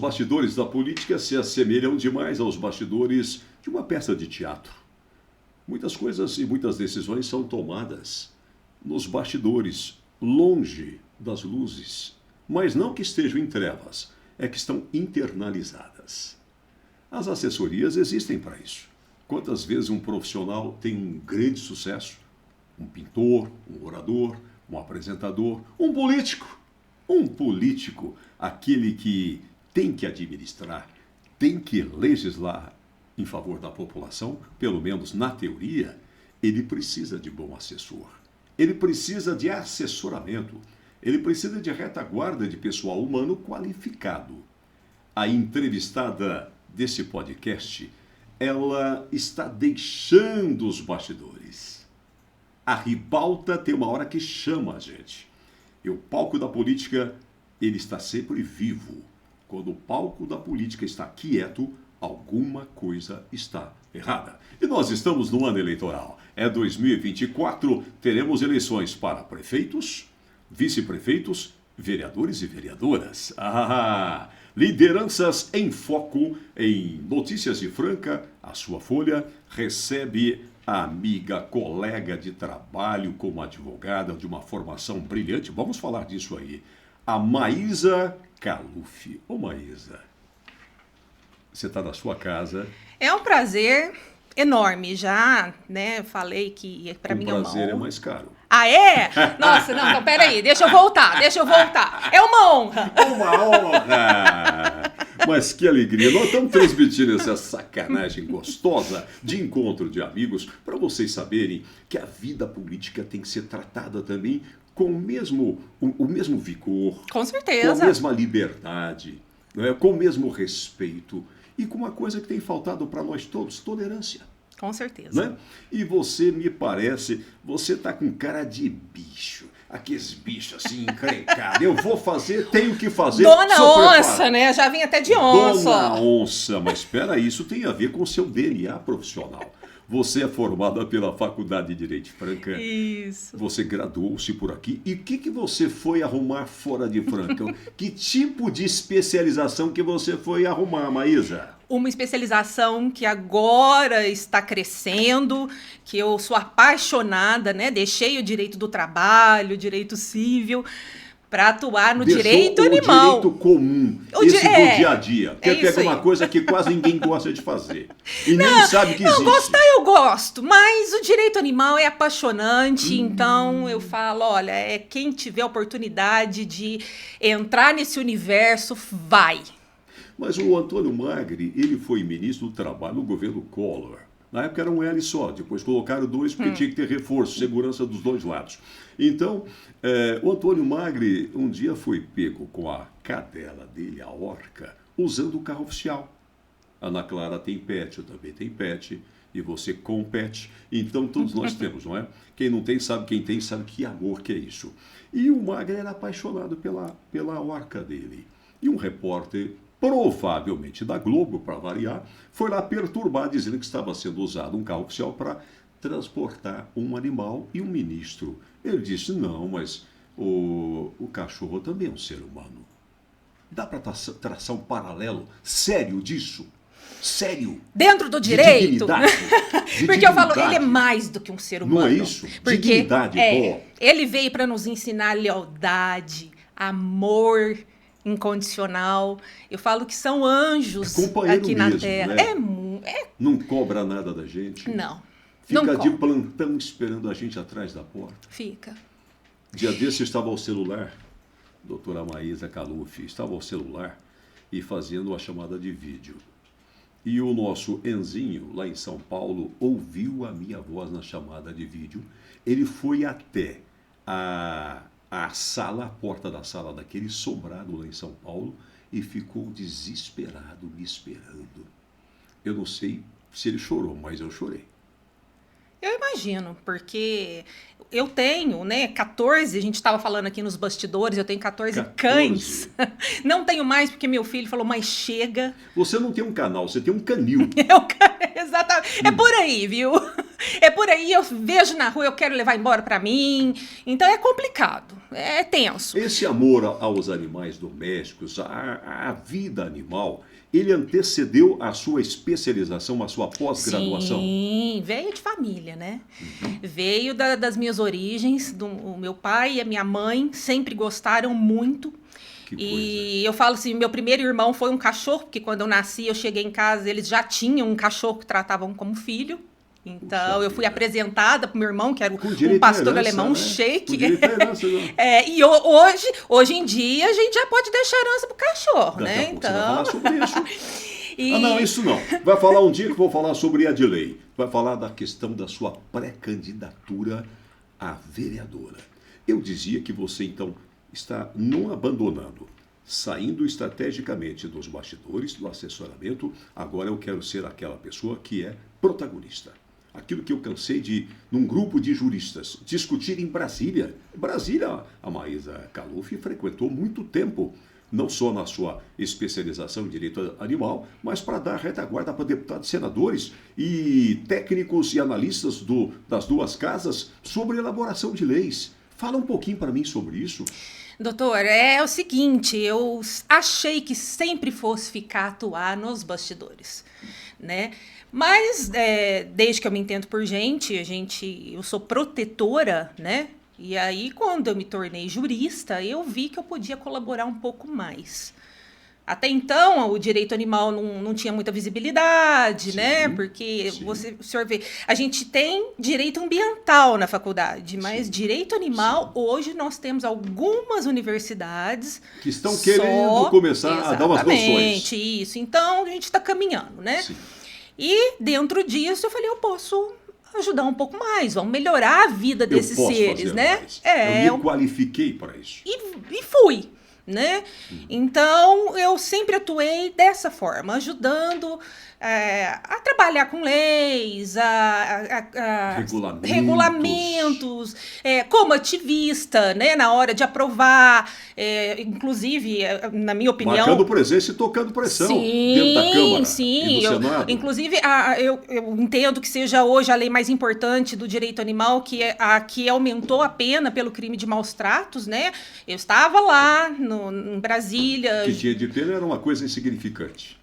bastidores da política se assemelham demais aos bastidores de uma peça de teatro. Muitas coisas e muitas decisões são tomadas nos bastidores, longe das luzes, mas não que estejam em trevas, é que estão internalizadas. As assessorias existem para isso. Quantas vezes um profissional tem um grande sucesso? Um pintor, um orador, um apresentador, um político. Um político, aquele que tem que administrar, tem que legislar em favor da população, pelo menos na teoria, ele precisa de bom assessor. Ele precisa de assessoramento. Ele precisa de retaguarda de pessoal humano qualificado. A entrevistada desse podcast, ela está deixando os bastidores. A ribalta tem uma hora que chama a gente. E o palco da política, ele está sempre vivo. Quando o palco da política está quieto, alguma coisa está errada. E nós estamos no ano eleitoral. É 2024, teremos eleições para prefeitos, vice-prefeitos, vereadores e vereadoras. Lideranças em foco em Notícias de Franca. A sua Folha recebe a amiga, colega de trabalho como advogada de uma formação brilhante. Vamos falar disso aí. A Maísa Caluffi. Ô Maísa, você está na sua casa. É um prazer enorme. Já, né, falei que para mim é uma honra. O prazer é mais caro. Ah, é? Nossa, não, então peraí, deixa eu voltar. É uma honra. Uma honra! Mas que alegria! Nós estamos transmitindo essa sacanagem gostosa de encontro de amigos para vocês saberem que a vida política tem que ser tratada também com o mesmo vigor. Com certeza. Com a mesma liberdade, né? Com o mesmo respeito e com uma coisa que tem faltado para nós todos, tolerância. Com certeza. Né? E você, me parece, você tá com cara de bicho. Aqueles bichos assim, encrencados. Eu vou fazer, tenho que fazer. Dona Onça, né? Já vim até de onça. Dona Onça, mas espera aí, isso tem a ver com o seu DNA profissional. Você é formada pela Faculdade de Direito de Franca. Isso. Você graduou-se por aqui. E o que você foi arrumar fora de Franca? Que tipo de especialização que você foi arrumar, Maísa? Uma especialização que agora está crescendo, que eu sou apaixonada, né? Deixei o direito do trabalho, o direito civil, para atuar no direito animal. O direito comum, do dia a dia. Quer pegar uma coisa que quase ninguém gosta de fazer. E nem sabe que existe. Não, gostar eu gosto, mas o direito animal é apaixonante, então eu falo, olha, quem tiver a oportunidade de entrar nesse universo, vai. Mas o Antônio Magri, ele foi ministro do Trabalho no governo Collor. Na época era um L só, depois colocaram dois porque tinha que ter reforço, segurança dos dois lados. Então, o Antônio Magri um dia foi pego com a cadela dele, a orca, usando o carro oficial. A Ana Clara tem pet, eu também tenho pet, e você com pet. Então todos nós temos, não é? Quem não tem sabe, quem tem sabe que amor que é isso. E o Magri era apaixonado pela orca dele. E um repórter, provavelmente da Globo, para variar, foi lá perturbar, dizendo que estava sendo usado um carro oficial para transportar um animal e um ministro. Ele disse, não, mas o cachorro também é um ser humano. Dá para traçar um paralelo sério disso? Sério? Dentro do direito? Porque eu falo, ele é mais do que um ser humano. Não é isso? Porque dignidade, ele veio para nos ensinar lealdade, amor incondicional. Eu falo que são anjos aqui na Terra. Né? Não cobra nada da gente. Não. Fica de plantão esperando a gente atrás da porta. Fica. Dia desse eu estava ao celular, doutora Maísa Caluffi, estava ao celular e fazendo a chamada de vídeo. E o nosso Enzinho, lá em São Paulo, ouviu a minha voz na chamada de vídeo. Ele foi até a sala, a porta da sala daquele sobrado lá em São Paulo e ficou desesperado me esperando. Eu não sei se ele chorou, mas eu chorei. Eu imagino, porque eu tenho, né, 14, a gente estava falando aqui nos bastidores, eu tenho 14 cães. Não tenho mais porque meu filho falou, mas chega. Você não tem um canal, você tem um canil. Exatamente. É por aí, viu? É por aí, eu vejo na rua, eu quero levar embora para mim. Então é complicado, é tenso. Esse amor aos animais domésticos, a vida animal, ele antecedeu a sua especialização, a sua pós-graduação? Sim, veio de família, né? Veio das minhas origens, o meu pai e a minha mãe sempre gostaram muito. Que E eu falo assim, meu primeiro irmão foi um cachorro, porque quando eu nasci, eu cheguei em casa, eles já tinham um cachorro que tratavam como filho. Então, Puxa eu fui vida. apresentada pro meu irmão, que era Com um direito à pastor herança, alemão, um né? sheik. Com direito à herança, não. E hoje em dia, a gente já pode deixar herança pro cachorro, Daqui né? a pouco você vai falar sobre isso. E- Ah, não, isso não. Vai falar um dia que eu vou falar sobre Adilei. Vai falar da questão da sua pré-candidatura a vereadora. Eu dizia que você, então, está não abandonando, saindo estrategicamente dos bastidores, do assessoramento. Agora eu quero ser aquela pessoa que é protagonista. Aquilo que eu cansei de, num grupo de juristas, discutir em Brasília. Brasília, a Maísa Caluf frequentou muito tempo, não só na sua especialização em direito animal, mas para dar retaguarda para deputados, senadores e técnicos e analistas das duas casas sobre elaboração de leis. Fala um pouquinho para mim sobre isso. Doutor, é o seguinte, eu achei que sempre fosse atuar nos bastidores, né? Mas, desde que eu me entendo por gente, eu sou protetora, né? E aí, quando eu me tornei jurista, eu vi que eu podia colaborar um pouco mais. Até então, o direito animal não tinha muita visibilidade, Sim, né? Porque sim. o senhor vê, a gente tem direito ambiental na faculdade, mas Sim, direito animal, sim. hoje nós temos algumas universidades Que estão querendo começar a dar umas noções. Exatamente, isso. Então, a gente está caminhando, né? Sim. E dentro disso, eu falei, eu posso ajudar um pouco mais, vamos melhorar a vida desses Eu posso seres, fazer né? mais. É, Eu me qualifiquei para isso. e fui, né? Então, eu sempre atuei dessa forma, ajudando a trabalhar com leis, regulamentos, como ativista, né? Na hora de aprovar, inclusive, na minha opinião... Marcando presença e tocando pressão Sim, dentro da Câmara sim. e do Senado. Inclusive, eu entendo que seja hoje a lei mais importante do direito animal, que é a que aumentou a pena pelo crime de maus tratos, né? Eu estava lá em Brasília, Que tinha de pena era uma coisa insignificante.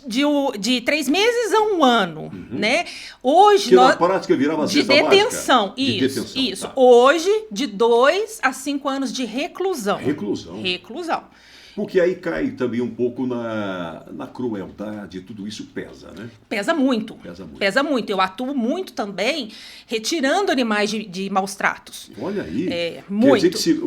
de 3 meses a 1 ano, né? Hoje Que na prática virava de cesta detenção, básica. De isso, detenção, isso. tá. Hoje, de 2 a 5 anos de reclusão. Reclusão. Porque aí cai também um pouco na crueldade, tudo isso pesa, né? Pesa muito. Pesa muito. Pesa muito. Eu atuo muito também retirando animais de maus tratos. Olha aí. Quer Muito. dizer que se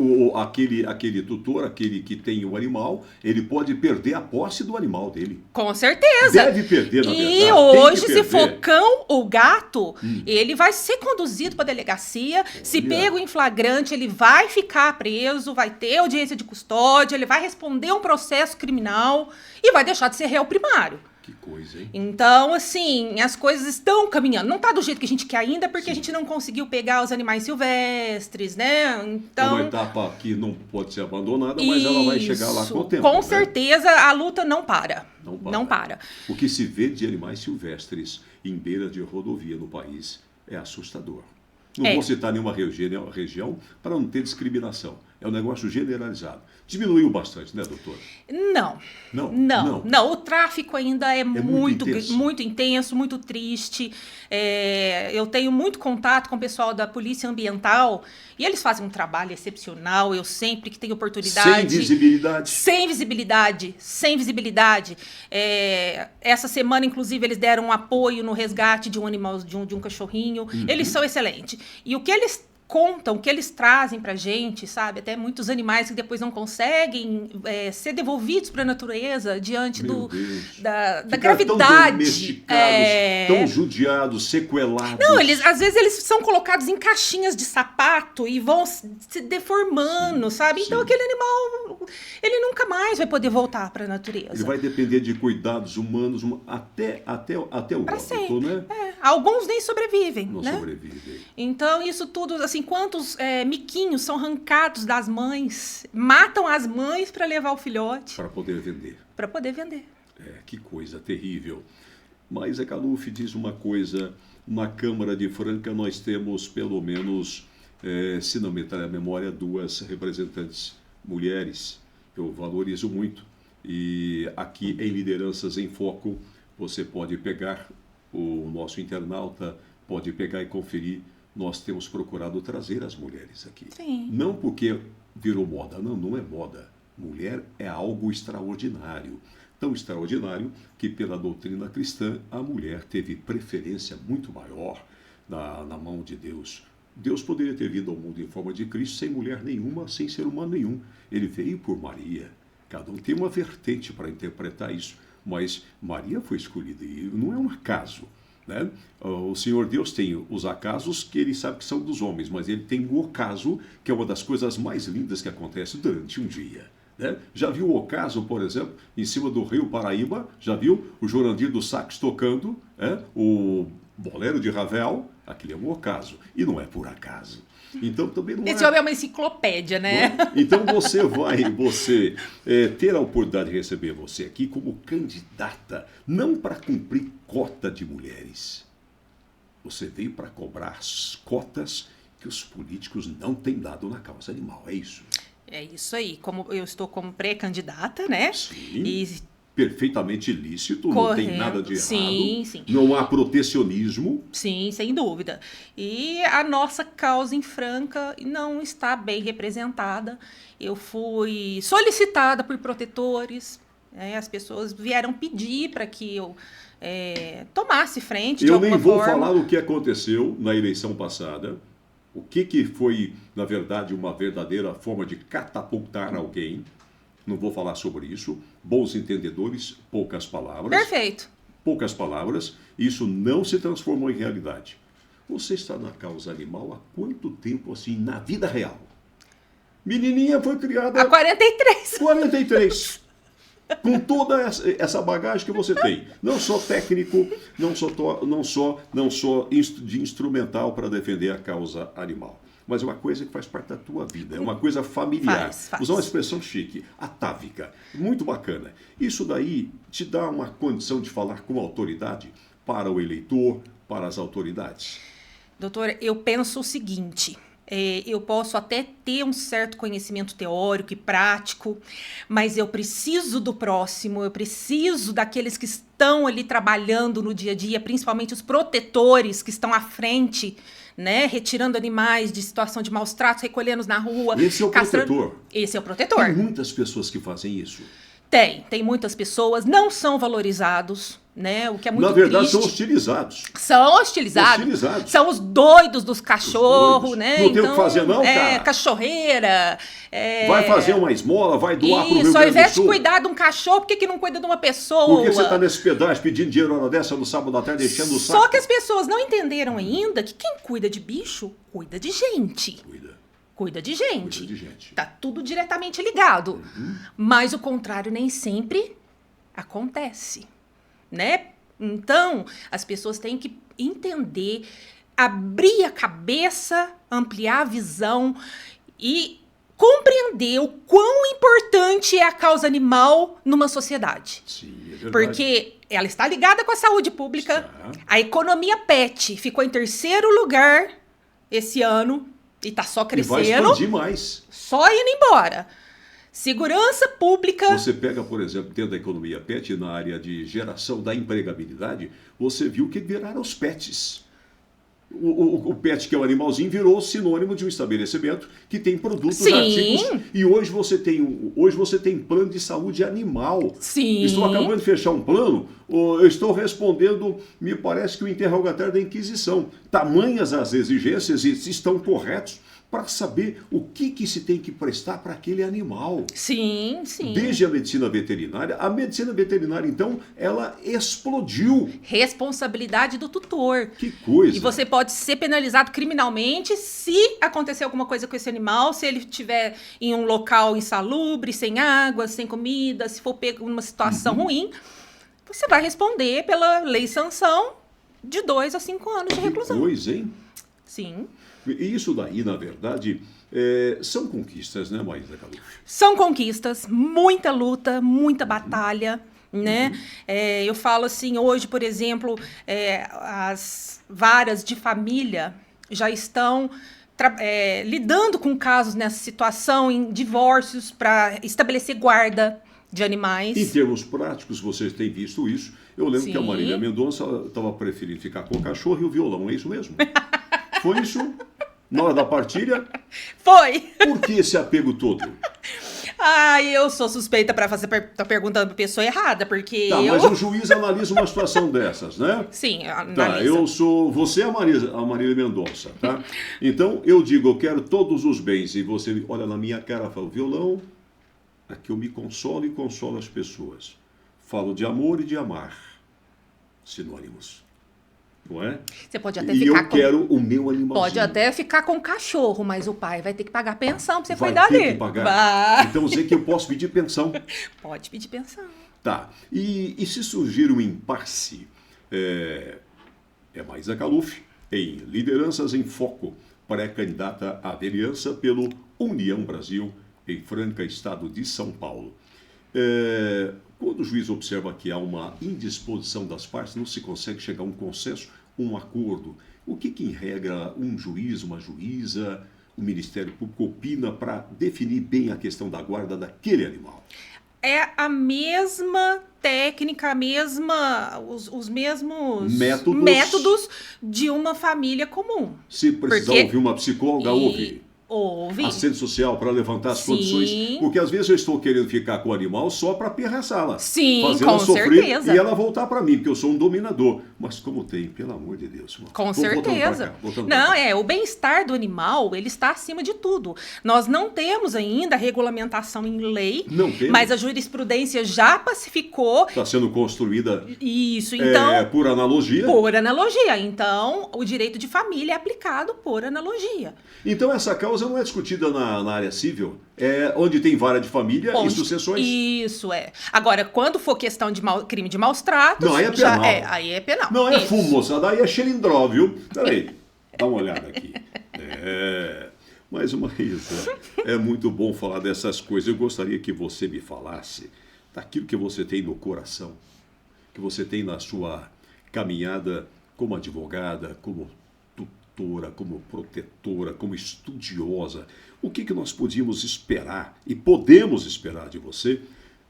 aquele tutor, aquele que tem o animal, ele pode perder a posse do animal dele. Com certeza. Deve perder, na verdade. E Tem hoje, que se perder. for cão ou gato, ele vai ser conduzido para a delegacia. Se Olha. pego em flagrante, ele vai ficar preso, vai ter audiência de custódia, ele vai responder um processo criminal e vai deixar de ser réu primário. Que coisa, hein? Então, assim, as coisas estão caminhando. Não tá do jeito que a gente quer ainda, porque Sim. a gente não conseguiu pegar os animais silvestres, né? É uma Então, etapa que não pode ser abandonada, mas ela vai chegar lá com o tempo. com né? certeza, a luta não para. Não para. Não para. O que se vê de animais silvestres em beira de rodovia no país é assustador. Não vou citar nenhuma região para não ter discriminação. É um negócio generalizado. Diminuiu bastante, né, doutor? Não. Não, Não. não. Não, o tráfico ainda é muito intenso. muito intenso, muito triste. Eu tenho muito contato com o pessoal da Polícia Ambiental e eles fazem um trabalho excepcional. Eu sempre que tenho oportunidade... Sem visibilidade. Sem visibilidade, sem visibilidade. Essa semana, inclusive, eles deram um apoio no resgate de um animal, de um cachorrinho. Eles são excelentes. E o que eles contam, o que eles trazem pra gente, sabe? Até muitos animais que depois não conseguem ser devolvidos para a natureza diante Meu Deus. da Ficar gravidade. Tão domesticados, tão judiados, sequelados. Não, às vezes eles são colocados em caixinhas de sapato e vão se deformando, sabe? Então sim. aquele animal, ele nunca mais vai poder voltar para a natureza. Ele vai depender de cuidados humanos até o Pra óbito, sempre. né? Alguns nem sobrevivem, Não né? sobrevivem. Então, isso tudo, assim, quantos miquinhos são arrancados das mães, matam as mães para levar o filhote, Para poder vender. para poder vender. Que coisa terrível. Mas a Caluf diz uma coisa, na Câmara de Franca nós temos pelo menos, se não me falha a memória, 2 representantes mulheres. Eu valorizo muito. E aqui em Lideranças em Foco, você pode pegar, o nosso internauta pode pegar e conferir. Nós temos procurado trazer as mulheres aqui. Sim. Não porque virou moda, não, não é moda. Mulher é algo extraordinário. Tão extraordinário que, pela doutrina cristã, a mulher teve preferência muito maior na mão de Deus. Deus poderia ter vindo ao mundo em forma de Cristo sem mulher nenhuma, sem ser humano nenhum. Ele veio por Maria. Cada um tem uma vertente para interpretar isso, mas Maria foi escolhida e não é um acaso. Né? O Senhor Deus tem os acasos que ele sabe que são dos homens, mas ele tem o ocaso, que é uma das coisas mais lindas que acontece durante um dia. Né? Já viu o ocaso, por exemplo, em cima do Rio Paraíba? Já viu o Jurandir do Sax tocando o bolero de Ravel? Aquele é um ocaso, e não é por acaso. Então também não Esse homem é uma enciclopédia, né? Então você vai ter a oportunidade de receber você aqui como candidata, não para cumprir cota de mulheres. Você veio para cobrar as cotas que os políticos não têm dado na causa animal, é isso? É isso aí. Como eu estou como pré-candidata, né? Sim. E Perfeitamente lícito, não tem nada de errado. Sim, sim. Não há protecionismo. Sim, sem dúvida. E a nossa causa em Franca não está bem representada. Eu fui solicitada por protetores, as pessoas vieram pedir para que eu tomasse frente de alguma forma. Eu nem vou forma. falar o que aconteceu na eleição passada, o que foi, na verdade, uma verdadeira forma de catapultar alguém. Não vou falar sobre isso. Bons entendedores, poucas palavras. Perfeito. Poucas palavras. Isso não se transformou em realidade. Você está na causa animal há quanto tempo assim, na vida real? Menininha foi criada... Há 43. 43. Com toda essa bagagem que você tem. Não só técnico, não só de instrumental para defender a causa animal. Mas é uma coisa que faz parte da tua vida, é uma coisa familiar. Faz. Usar uma expressão chique, atávica, muito bacana. Isso daí te dá uma condição de falar com autoridade para o eleitor, para as autoridades? Doutora, eu penso o seguinte, eu posso até ter um certo conhecimento teórico e prático, mas eu preciso do próximo, eu preciso daqueles que estão ali trabalhando no dia a dia, principalmente os protetores que estão à frente, né, retirando animais de situação de maus tratos, recolhendo-os na rua. Esse é o protetor. Esse é o protetor. Tem muitas pessoas que fazem isso. Tem muitas pessoas, não são valorizados, né? O que é muito triste. Na verdade, são hostilizados. São hostilizados. São os doidos dos cachorros, né? Não tem o que fazer não, cara. Cachorreira. Vai fazer uma esmola, vai doar pro Rio Grande do Sul. Ao invés de cuidar de um cachorro, por que não cuida de uma pessoa? Por que você está nesse pedaço pedindo dinheiro na hora dessa no sábado à tarde, enchendo o saco? Só que as pessoas não entenderam ainda que quem cuida de bicho, cuida de gente. Cuida de gente. Tá tudo diretamente ligado. Mas o contrário nem sempre acontece, né? Então, as pessoas têm que entender, abrir a cabeça, ampliar a visão e compreender o quão importante é a causa animal numa sociedade. Sim, é verdade. Porque ela está ligada com a saúde pública. A economia pet ficou em 3º lugar esse ano. E tá só crescendo. E vai expandir mais. Só indo embora. Segurança pública. Você pega, por exemplo, dentro da economia pet, na área de geração da empregabilidade, você viu que viraram os pets. O pet, que é o animalzinho, virou sinônimo de um estabelecimento que tem produtos, artigos. E hoje você tem plano de saúde animal. Sim. Estou acabando de fechar um plano, eu estou respondendo, me parece que o interrogatório da Inquisição. Tamanhas as exigências estão corretos para saber o que se tem que prestar para aquele animal. Sim. Desde a medicina veterinária, então, ela explodiu. Responsabilidade do tutor. Que coisa. E você pode ser penalizado criminalmente se acontecer alguma coisa com esse animal, se ele estiver em um local insalubre, sem água, sem comida, se for pego numa situação ruim, você vai responder pela lei sanção de 2 a 5 anos de reclusão. Que coisa, hein? Sim. E isso daí, na verdade, são conquistas, né, Maísa Caluf? São conquistas, muita luta, muita batalha, né? Eu falo assim, hoje, por exemplo, as varas de família já estão lidando com casos nessa situação, em divórcios, para estabelecer guarda de animais. Em termos práticos, vocês têm visto isso. Eu lembro Sim. que a Marília Mendonça estava preferindo ficar com o cachorro e o violão, é isso mesmo? Foi isso? Na hora da partilha? Foi! Por que esse apego todo? Eu sou suspeita para fazer tá perguntando pra pessoa errada, porque Tá, mas o juiz analisa uma situação dessas, né? Sim, Tá, analisa. você é a Marília Mendonça, tá? Então, eu digo, eu quero todos os bens, e você olha na minha cara e fala, violão, aqui eu me consolo e consolo as pessoas. Falo de amor e de amar. Sinônimos. Não é? Você pode até E ficar eu quero o meu animalzinho. Pode até ficar com o cachorro, mas o pai vai ter que pagar pensão pra você Vai cuidar ter dele. que pagar. Vai. Então, sei que eu posso pedir pensão. Pode pedir pensão. Tá. E se surgir um impasse, é Maísa Caluf, em Lideranças em Foco, pré-candidata à vereança pelo União Brasil, em Franca, estado de São Paulo. Quando o juiz observa que há uma indisposição das partes, não se consegue chegar a um consenso, um acordo, o que em regra, um juiz, uma juíza, o Ministério Público opina para definir bem a questão da guarda daquele animal? É a mesma técnica, os mesmos métodos de uma família comum. Se precisar ouvir uma psicóloga, ouve. Ouve. Assistente social para levantar as Sim. condições. Porque às vezes eu estou querendo ficar com o animal só para pirraçá-la. Sim, fazê-la com sofrer certeza. e ela voltar para mim, porque eu sou um dominador. Mas como tem, pelo amor de Deus. Mano. Com certeza. Não, o bem-estar do animal, ele está acima de tudo. Nós não temos ainda regulamentação em lei, não temos. Mas a jurisprudência já pacificou. Está sendo construída isso, então, por analogia. Por analogia. Então, o direito de família é aplicado por analogia. Então, essa causa não é discutida na área civil? É onde tem vara de família e sucessões? Isso, Agora, quando for questão de crime de maus tratos... Não, aí é penal. Aí é penal. Não é fumo, moçada. Aí é xilindró, viu? Peraí, dá uma olhada aqui. Mas, Maísa, é muito bom falar dessas coisas. Eu gostaria que você me falasse daquilo que você tem no coração, que você tem na sua caminhada como advogada, como tutora, como protetora, como estudiosa. O que nós podíamos esperar e podemos esperar de você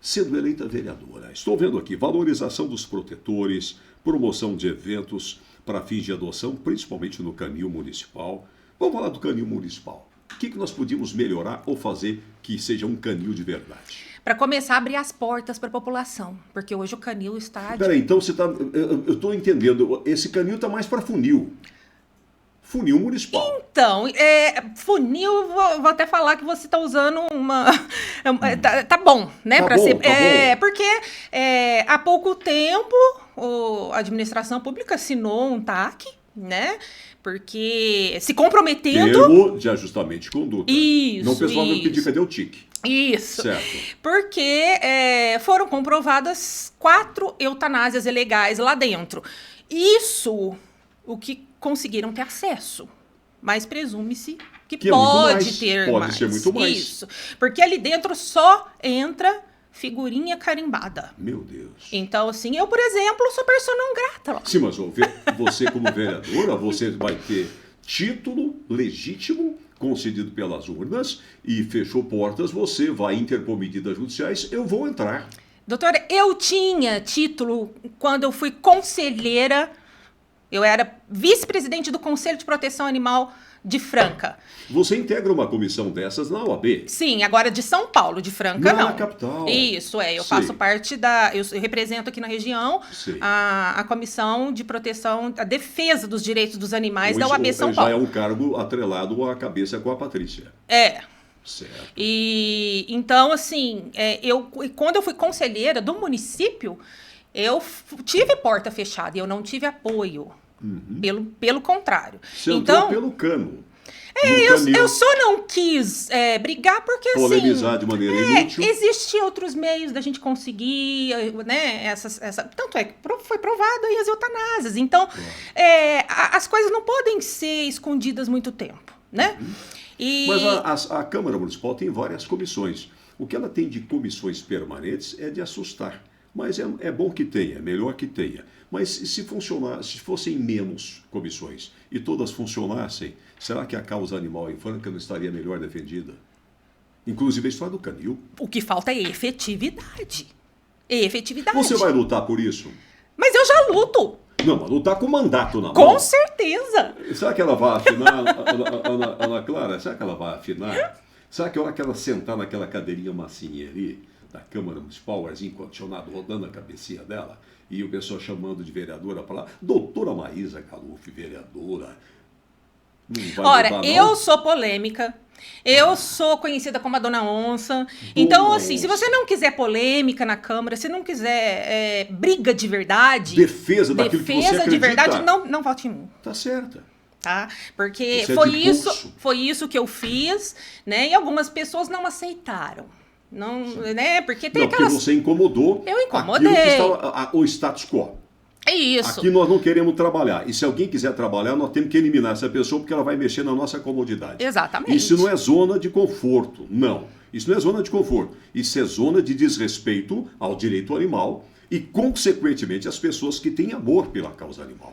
sendo eleita vereadora? Estou vendo aqui valorização dos protetores, promoção de eventos para fins de adoção, principalmente no canil municipal. Vamos falar do canil municipal. O que nós podíamos melhorar ou fazer que seja um canil de verdade? Para começar a abrir as portas para a população, porque hoje o canil está... Peraí, então você está... Eu estou entendendo, esse canil está mais para funil. Funil municipal. Então, funil, vou até falar que você está usando uma... Tá bom, né? Tá bom. Porque há pouco tempo a administração pública assinou um TAC, né? Porque se comprometendo... Termo de ajustamento de conduta. Isso, não o pessoal vai pedir cadê o TIC. Isso. Certo. Porque foram comprovadas 4 eutanásias ilegais lá dentro. Isso, o que conseguiram ter acesso. Mas presume-se que pode ter mais. Pode ser muito mais. Isso. Porque ali dentro só entra figurinha carimbada. Meu Deus. Então, assim, eu, por exemplo, sou persona não grata lá. Sim, mas você como vereadora, você vai ter título legítimo concedido pelas urnas e fechou portas, você vai interpor medidas judiciais, eu vou entrar. Doutora, eu tinha título quando eu fui conselheira, eu era vice-presidente do Conselho de Proteção Animal de Franca. Você integra uma comissão dessas na OAB? Sim, agora de São Paulo, de Franca não. Na capital. Isso, eu faço parte eu represento aqui na região a Comissão de Proteção, a Defesa dos Direitos dos Animais da OAB São Paulo. Já é um cargo atrelado à cabeça com a Patrícia. Certo. E então, assim, quando eu fui conselheira do município, eu tive porta fechada e eu não tive apoio. Pelo contrário. Você entrou pelo cano. Eu só não quis brigar porque, polemizar assim... de maneira inútil. Existiam outros meios da gente conseguir, né, tanto é que foi provado aí as eutanásias. Então, as coisas não podem ser escondidas muito tempo, né? Mas a Câmara Municipal tem várias comissões. O que ela tem de comissões permanentes é de assustar. Mas é bom que tenha, é melhor que tenha. Mas se funcionar, se fossem menos comissões e todas funcionassem, será que a causa animal em Franca não estaria melhor defendida? Inclusive a história do canil. O que falta é efetividade. Efetividade. Você vai lutar por isso? Mas eu já luto. Não, mas lutar com o mandato na mão. Com certeza. Será que ela vai afinar, Ana Clara? Será que ela vai afinar? Será que a hora que ela sentar naquela cadeirinha massinha ali, da Câmara Municipal, o arzinho condicionado rodando a cabecinha dela, e o pessoal chamando de vereadora para lá, doutora Maísa Caluf, vereadora. Não vai Ora, mudar, não? eu sou polêmica. Eu sou conhecida como a Dona Onça. Então, assim, se você não quiser polêmica na Câmara, se não quiser briga de verdade, defesa daquilo que você defesa de acredita. verdade, não vote em mim. Tá certa. Tá? Porque Você é foi de isso, pulso. foi isso que eu fiz, né? E algumas pessoas não aceitaram. Não, né? Porque tem Não, porque aquelas. você incomodou Eu incomodei. aquilo que estava, o status quo. É isso. Aqui nós não queremos trabalhar. E se alguém quiser trabalhar, nós temos que eliminar essa pessoa porque ela vai mexer na nossa comodidade. Exatamente. Isso não é zona de conforto. Não. Isso não é zona de conforto. Isso é zona de desrespeito ao direito animal e, consequentemente, às pessoas que têm amor pela causa animal.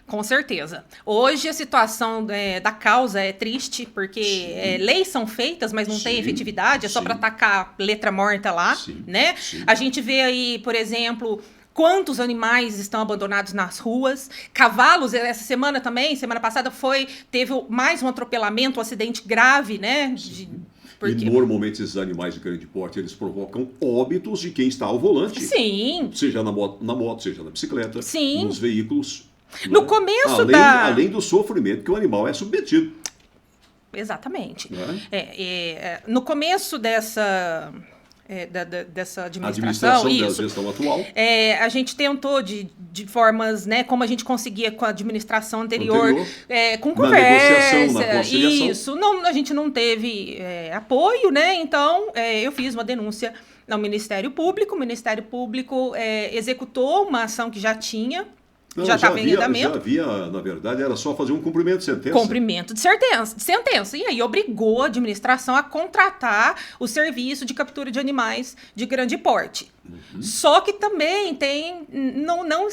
Com certeza. Hoje a situação da causa é triste, porque leis são feitas, mas não tem Sim, efetividade, é só sim. para tacar letra morta lá, Sim, né? sim. A gente vê aí, por exemplo, quantos animais estão abandonados nas ruas. Cavalos, essa semana também, semana passada, teve mais um atropelamento, um acidente grave, né? E normalmente esses animais de grande porte, eles provocam óbitos de quem está ao volante. Sim. Seja na moto, seja na bicicleta, Sim. nos veículos. No né? começo além do sofrimento que o animal é submetido. Exatamente. Né? No começo dessa administração, Administração da isso, gestão atual. a gente tentou de formas, né, como a gente conseguia com a administração anterior, com Na conversa, negociação, na conciliação. isso. Não, a gente não teve apoio, né? Então eu fiz uma denúncia ao Ministério Público. O Ministério Público executou uma ação que já tinha. Não, Já estava em andamento. Já havia, na verdade, era só fazer um cumprimento de sentença. Cumprimento de sentença. E aí obrigou a administração a contratar o serviço de captura de animais de grande porte. Uhum. Só que também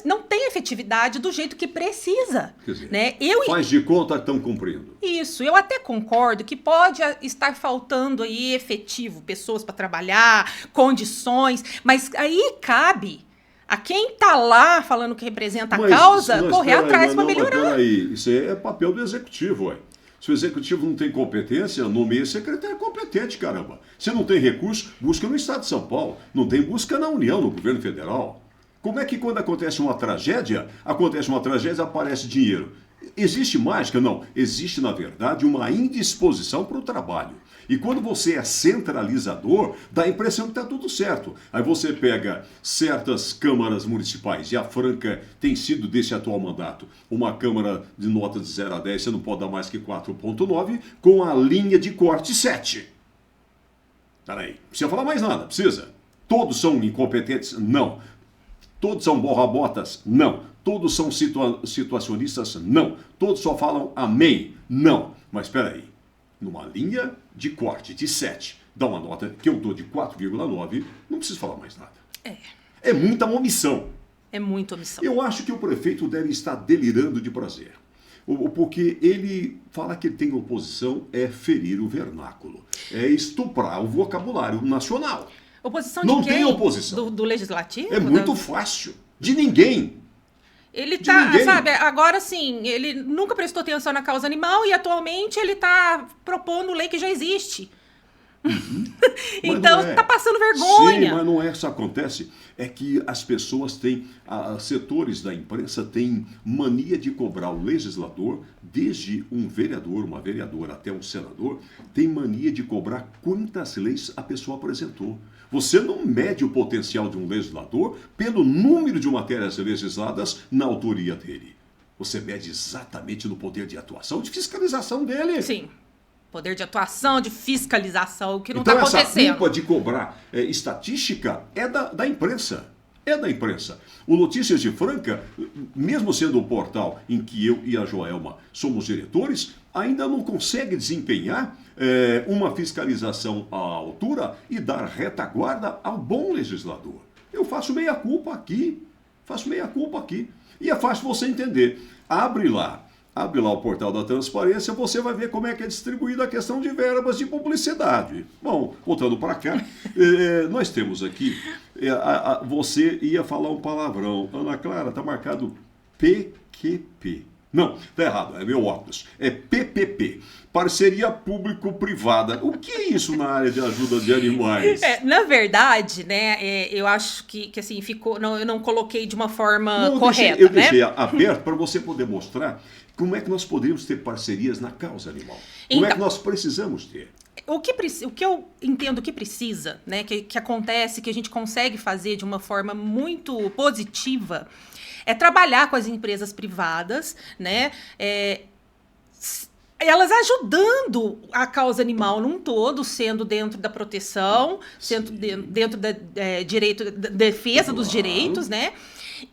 não tem efetividade do jeito que precisa. Quer dizer, né? faz de conta que estão cumprindo. Isso, eu até concordo que pode estar faltando aí efetivo, pessoas para trabalhar, condições, mas aí cabe a quem está lá falando que representa a causa, correr atrás para melhorar. Mas peraí, isso é papel do executivo, ué. Se o executivo não tem competência, nomeia secretário competente, caramba. Se não tem recurso, busca no Estado de São Paulo. Não tem, busca na União, no governo federal. Como é que quando acontece uma tragédia, aparece dinheiro? Existe mágica? Não. Existe, na verdade, uma indisposição para o trabalho. E quando você é centralizador, dá a impressão que está tudo certo. Aí você pega certas câmaras municipais, e a Franca tem sido desse atual mandato uma câmara de nota de 0 a 10, você não pode dar mais que 4,9, com a linha de corte 7. Peraí, não precisa falar mais nada, precisa. Todos são incompetentes? Não. Todos são borra-botas? Não. Todos são situacionistas? Não. Todos só falam amém? Não. Mas espera aí. Numa linha de corte de 7, dá uma nota que eu dou de 4,9, não preciso falar mais nada. É muita omissão. É muita omissão. Eu acho que o prefeito deve estar delirando de prazer. Porque ele fala que ele tem oposição é ferir o vernáculo, é estuprar o vocabulário nacional. Oposição de Não quem? tem oposição. Do legislativo? É muito fácil. De ninguém. Ele De tá, ninguém. sabe, agora sim, ele nunca prestou atenção na causa animal e atualmente ele tá propondo lei que já existe. Então, tá passando vergonha. Sim, mas não é isso que acontece. É que as pessoas têm, setores da imprensa têm mania de cobrar o legislador, desde um vereador, uma vereadora até um senador, tem mania de cobrar quantas leis a pessoa apresentou. Você não mede o potencial de um legislador pelo número de matérias legisladas na autoria dele. Você mede exatamente no poder de atuação, de fiscalização dele. Sim. Poder de atuação, de fiscalização, o que não então, está acontecendo. Essa culpa de cobrar estatística é da imprensa. É da imprensa. O Notícias de Franca, mesmo sendo o portal em que eu e a Joelma somos diretores, ainda não consegue desempenhar uma fiscalização à altura e dar retaguarda ao bom legislador. Eu faço meia-culpa aqui. Faço meia-culpa aqui. E é fácil você entender. Abre lá o portal da transparência, você vai ver como é que é distribuída a questão de verbas de publicidade. Bom, voltando para cá, nós temos aqui, você ia falar um palavrão. Ana Clara, está marcado PQP. Não, tá errado, é meu óculos. É PPP, Parceria Público-Privada. O que é isso na área de ajuda de animais? Na verdade, né, eu acho que assim, ficou, não, eu não coloquei de uma forma correta, eu né? deixei aberto para você poder mostrar como é que nós podemos ter parcerias na causa animal. Como é que nós precisamos ter? O que eu entendo que precisa, né, que acontece, que a gente consegue fazer de uma forma muito positiva, é trabalhar com as empresas privadas, né, elas ajudando a causa animal num todo, sendo dentro da proteção, sendo dentro da direito, da defesa dos direitos, né?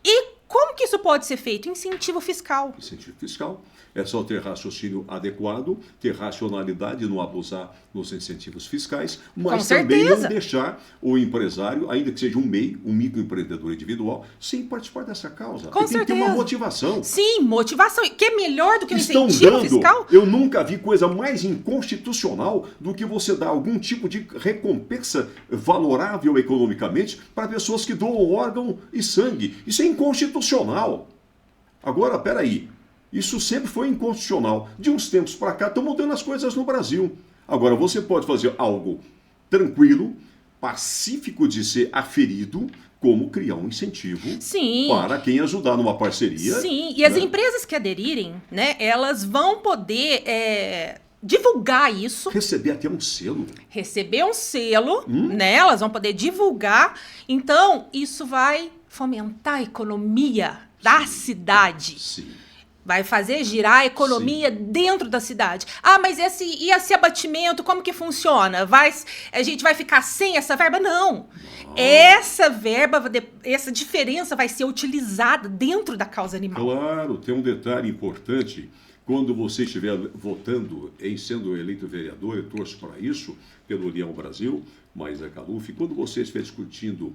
E como que isso pode ser feito? Incentivo fiscal. Incentivo fiscal. É só ter raciocínio adequado, ter racionalidade, não abusar nos incentivos fiscais, mas também não deixar o empresário, ainda que seja um MEI, um microempreendedor individual, sem participar dessa causa. Com certeza. Tem que ter uma motivação. Sim, motivação. Que é melhor do que o incentivo fiscal? Eu nunca vi coisa mais inconstitucional do que você dar algum tipo de recompensa valorável economicamente para pessoas que doam órgão e sangue. Isso é inconstitucional. Agora, peraí. Isso sempre foi inconstitucional. De uns tempos para cá, estão mudando as coisas no Brasil. Agora, você pode fazer algo tranquilo, pacífico de ser aferido, como criar um incentivo para quem ajudar numa parceria. Sim, e as empresas que aderirem, né, elas vão poder divulgar isso. Receber até um selo. Receber um selo, né? Elas vão poder divulgar. Então, isso vai fomentar a economia da cidade. Sim. Vai fazer girar a economia dentro da cidade. Ah, mas e esse abatimento, como que funciona? A gente vai ficar sem essa verba? Não. Essa verba, essa diferença vai ser utilizada dentro da causa animal. Claro, tem um detalhe importante. Quando você estiver votando em sendo eleito vereador, eu torço para isso, pelo União Brasil, mais a Caluf, quando você estiver discutindo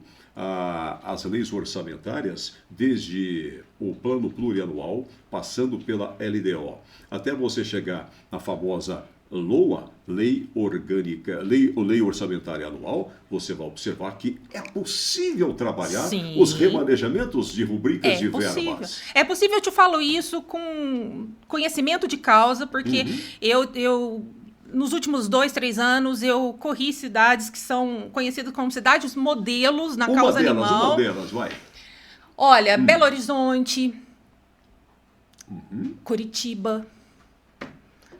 as leis orçamentárias, desde o plano plurianual, passando pela LDO, até você chegar na famosa LOA, Lei Orgânica, Lei Orçamentária Anual, você vai observar que é possível trabalhar os remanejamentos de rubricas e verbas. É possível, eu te falo isso com conhecimento de causa, porque eu nos últimos 2, 3 anos, eu corri cidades que são conhecidas como cidades modelos na causa animal. Uma delas, vai. Olha, Belo Horizonte, Curitiba.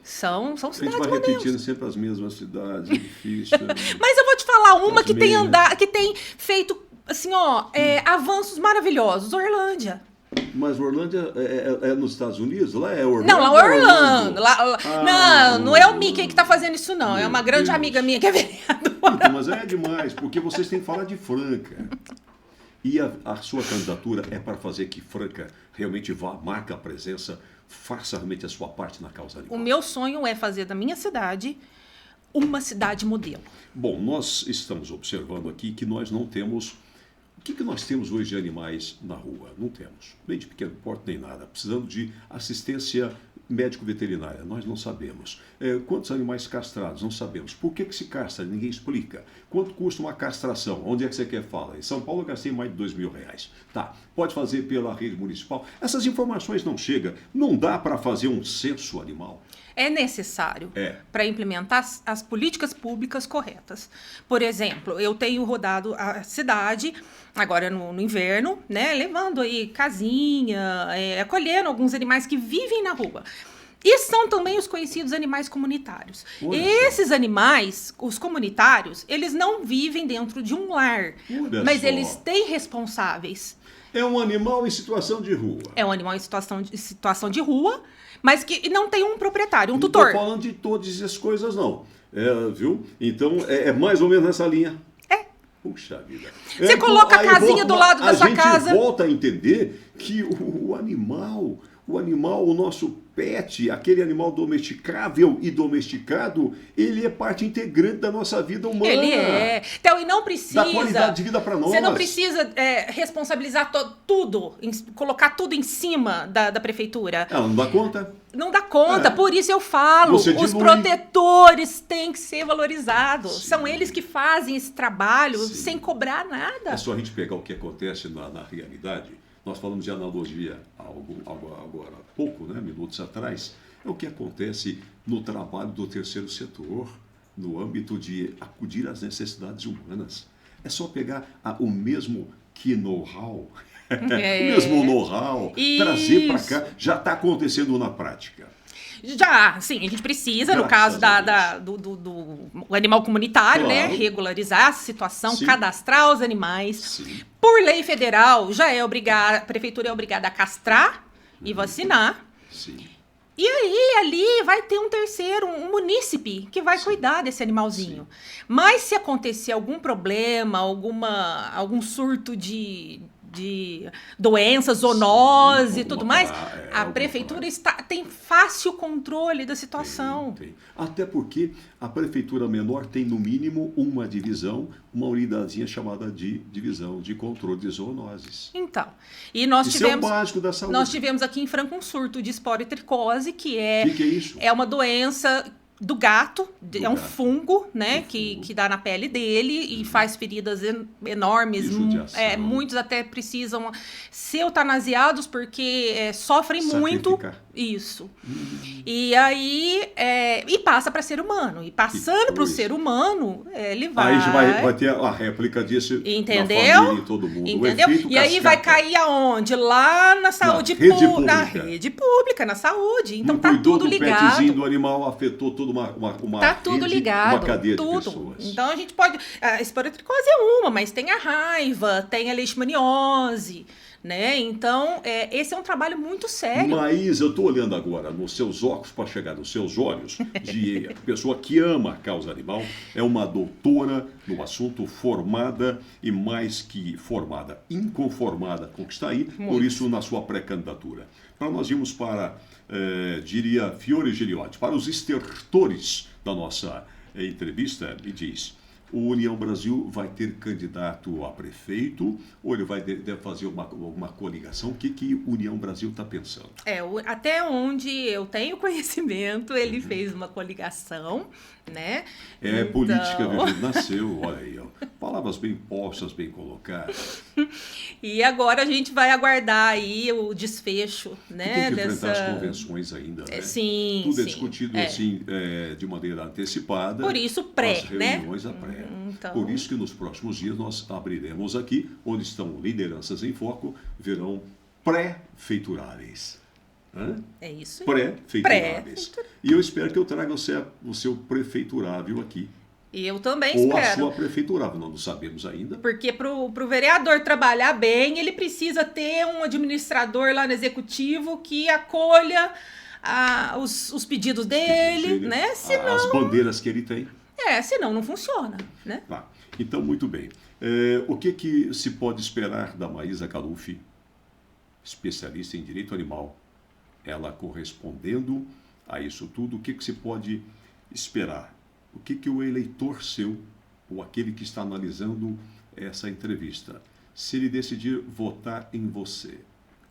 São cidades modelos. A gente vai repetindo sempre as mesmas cidades, é difícil. Mas eu vou te falar uma que tem feito, assim, avanços maravilhosos. Orlândia. Mas Orlândia é nos Estados Unidos? Lá é Orlando? Não, lá é Orlando. Não é o Mickey que está fazendo isso, não. É uma grande amiga minha que é vereadora. Então, mas é demais, porque vocês têm que falar de Franca. E a sua candidatura é para fazer que Franca realmente marque a presença, faça realmente a sua parte na causa animal. O meu sonho é fazer da minha cidade uma cidade modelo. Bom, nós estamos observando aqui que nós não temos... O que nós temos hoje de animais na rua? Não temos. Nem de pequeno porte, nem nada. Precisando de assistência médico-veterinária. Nós não sabemos. Quantos animais castrados? Não sabemos. Por que se castra? Ninguém explica. Quanto custa uma castração? Onde é que você quer falar? Em São Paulo eu gastei mais de R$2.000. Tá. Pode fazer pela rede municipal. Essas informações não chegam. Não dá para fazer um censo animal. É necessário para implementar as políticas públicas corretas. Por exemplo, eu tenho rodado a cidade, agora no inverno, né, levando aí casinha, acolhendo alguns animais que vivem na rua. E são também os conhecidos animais comunitários. Esses animais, os comunitários, eles não vivem dentro de um lar, mas eles têm responsáveis. É um animal em situação de rua. É um animal em situação de rua, mas que não tem um proprietário, um tutor. Não estou falando de todas essas coisas, não. Viu? Então, é mais ou menos nessa linha. Puxa vida. Você coloca a casinha do lado da sua casa. A gente volta a entender que o animal, O animal, o nosso pet, aquele animal domesticável e domesticado, ele é parte integrante da nossa vida humana. Ele é. Então, e não precisa... Dá qualidade de vida para nós. Você não precisa responsabilizar tudo, colocar tudo em cima da prefeitura. Ela não dá conta. Não dá conta, por isso eu falo, os protetores têm que ser valorizados. Sim. São eles que fazem esse trabalho sem cobrar nada. É só a gente pegar o que acontece na realidade. Nós falamos de analogia agora há pouco, né, minutos atrás. É o que acontece no trabalho do terceiro setor, no âmbito de acudir às necessidades humanas. É só pegar o mesmo know-how, o mesmo know-how, trazer para cá. Já está acontecendo na prática. Já, sim, a gente precisa, no caso do animal comunitário, né, regularizar essa situação, cadastrar os animais. Sim. Por lei federal, a prefeitura é obrigada a castrar e vacinar. Sim. E aí, ali vai ter um terceiro, um munícipe, que vai cuidar desse animalzinho. Sim. Mas se acontecer algum problema, algum surto de doença, zoonose e tudo mais, a prefeitura tem fácil controle da situação. Tem. Até porque a prefeitura menor tem, no mínimo, uma divisão, uma unidadezinha chamada de divisão de controle de zoonoses. Então, e nós Isso é o básico da saúde. Nós tivemos aqui em Franca um surto de esporotricose, que é isso? É uma doença do gato, um fungo, né, que dá na pele dele e faz feridas enormes. Muitos até precisam ser eutanasiados porque sofrem muito. Isso. E aí, e passa para ser humano. E passando para o ser humano, ele vai... Aí vai ter a réplica disso. Entendeu? Na família e todo mundo. Entendeu? E aí vai cair aonde? Lá na saúde pública. Na rede pública, na saúde. Então tá tudo ligado. O petzinho do animal afetou toda uma tá tudo rede, ligado. uma cadeia de tudo. pessoas. Então a gente pode... A esporotricose é uma, mas tem a raiva, tem a leishmaniose, né? Então, esse é um trabalho muito sério. Mas eu estou olhando agora nos seus óculos para chegar nos seus olhos de pessoa que ama a causa animal, é uma doutora no assunto, formada e mais que formada, inconformada com o que está aí, por isso na sua pré-candidatura. Para nós irmos para, diria, Fiore Giliotti, para os estertores da nossa entrevista, me diz... O União Brasil vai ter candidato a prefeito ou ele deve fazer uma coligação? O que União Brasil está pensando? Até onde eu tenho conhecimento, ele fez uma coligação, né? Política, nasceu, olha aí, ó, palavras bem postas, bem colocadas. E agora a gente vai aguardar aí o desfecho, né? Tem que enfrentar as convenções ainda, né? Sim, tudo é discutido assim, de maneira antecipada. Por isso, as reuniões, né? pré. Então... Por isso que nos próximos dias nós abriremos aqui, onde estão lideranças em foco, verão pré-feituráveis. É isso aí. Pré-feituráveis. E eu espero que eu traga o seu prefeiturável aqui. E eu também Ou espero. a sua prefeiturável, nós não sabemos ainda. Porque pro vereador trabalhar bem, ele precisa ter um administrador lá no executivo que acolha os pedidos dele, né? Senão... As bandeiras que ele tem. Senão não funciona, né? Então, muito bem. O que se pode esperar da Maísa Caluffi, especialista em direito animal? Ela correspondendo a isso tudo, o que se pode esperar? O que o eleitor seu, ou aquele que está analisando essa entrevista, se ele decidir votar em você,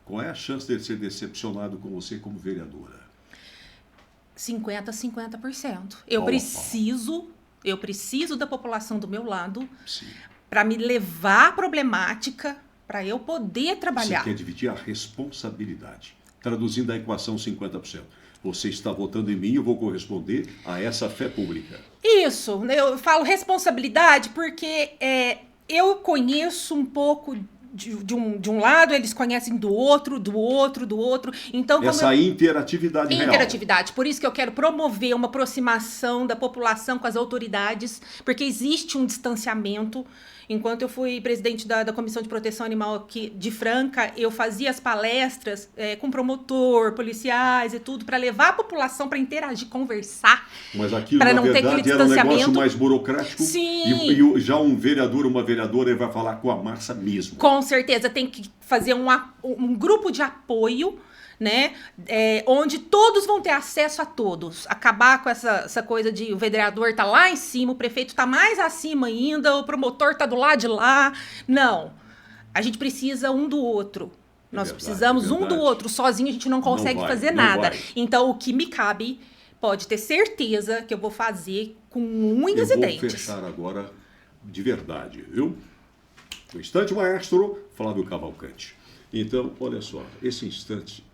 qual é a chance de ele ser decepcionado com você como vereadora? 50%. Eu preciso da população do meu lado para me levar a problemática, para eu poder trabalhar. Você quer dividir a responsabilidade, traduzindo a equação 50%. Você está votando em mim, eu vou corresponder a essa fé pública. Isso, eu falo responsabilidade porque eu conheço um pouco de um lado, eles conhecem do outro. Então, essa interatividade real. Por isso que eu quero promover uma aproximação da população com as autoridades, porque existe um distanciamento. Enquanto eu fui presidente da Comissão de Proteção Animal aqui de Franca, eu fazia as palestras com promotor, policiais e tudo, para levar a população para interagir, conversar. Mas aquilo, na verdade, era um negócio mais burocrático. Sim. E já um vereador, uma vereadora, ele vai falar com a massa mesmo. Com certeza, tem que fazer um grupo de apoio, né? Onde todos vão ter acesso a todos. Acabar com essa coisa de o vereador tá lá em cima, o prefeito tá mais acima ainda, o promotor tá do lado de lá. Não. A gente precisa um do outro. Nós precisamos um do outro. Sozinho a gente não consegue fazer nada. Então, o que me cabe, pode ter certeza que eu vou fazer com unhas e dentes. Eu vou fechar agora de verdade, viu? O instante maestro, Flávio Cavalcante. Então, olha só, esse instante,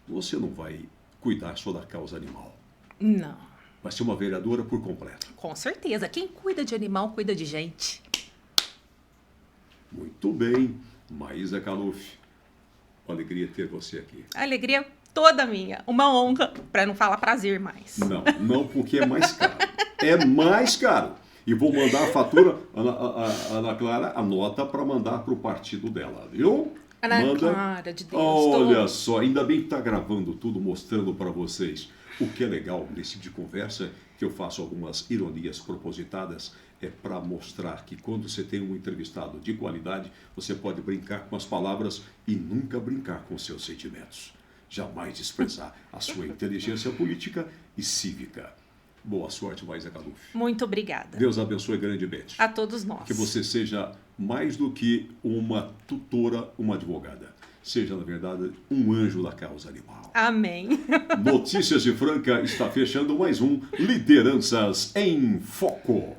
você não vai cuidar só da causa animal. Não. Vai ser uma vereadora por completo. Com certeza. Quem cuida de animal, cuida de gente. Muito bem. Maísa Caluf. Uma alegria ter você aqui. A alegria toda minha. Uma honra, para não falar prazer mais. Não, porque é mais caro. É mais caro. E vou mandar a fatura, Ana Clara, a nota para mandar para o partido dela, viu? Ana Clara, de Deus. Olha só, ainda bem que está gravando tudo, mostrando para vocês. O que é legal nesse tipo de conversa, que eu faço algumas ironias propositadas, é para mostrar que quando você tem um entrevistado de qualidade, você pode brincar com as palavras e nunca brincar com seus sentimentos. Jamais desprezar a sua inteligência política e cívica. Boa sorte, Maísa Caluf. Muito obrigada. Deus abençoe grandemente. A todos nós. Que você seja mais do que uma tutora, uma advogada. Seja, na verdade, um anjo da causa animal. Amém. Notícias de Franca está fechando mais um Lideranças em Foco.